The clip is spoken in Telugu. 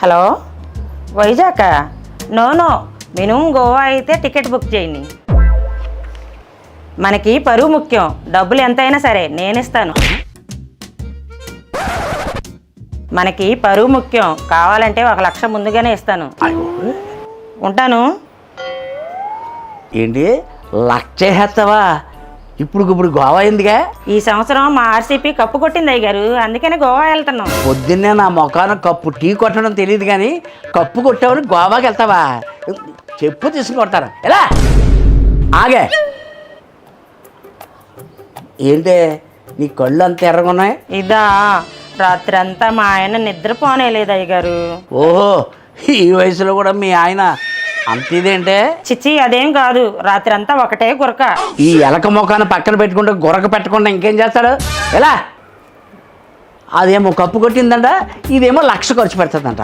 Hello Vizag no minimum Goa అయితే టికెట్ బుక్ చేయండి. మనకి పరువు ముఖ్యం, డబ్బులు ఎంతైనా సరే నేను ఇస్తాను. మనకి పరువు ముఖ్యం, కావాలంటే 1 లక్ష ముందుగానే ఇస్తాను. ఉంటాను. ఏంటి లక్షేస్తావా? ఇప్పుడు గోవా ఎందుగా? ఈ సంవత్సరం మా ఆర్సీపీ కప్పు కొట్టింది అయ్యగారు, అందుకని గోవా వెళ్తున్నాం. పొద్దున్నే నా మొఖాన కప్పు టీ కొట్టడం తెలియదు కానీ కప్పు కొట్టావని గోవాకి వెళ్తావా? చెప్పు తీసుకొడతారా? ఎలా ఆగే? ఏంటి నీ కళ్ళు అంత ఎర్రగా ఉన్నాయి? ఇదా రాత్రి అంతా మా ఆయన నిద్రపోనేలేదు అయ్యగారు. ఓహో, ఈ వయసులో కూడా మీ ఆయన అంత ఇదేంటే? చిచ్చి అదేం కాదు, రాత్రి అంతా ఒకటే గురక. ఈ ఎలక మొఖాన్ని పక్కన పెట్టుకుంటే గురక పెట్టకుండా ఇంకేం చేస్తాడు? ఎలా? అదేమో కప్పు కొట్టిందంట, ఇదేమో 1 లక్ష ఖర్చు పెడుతుందంట.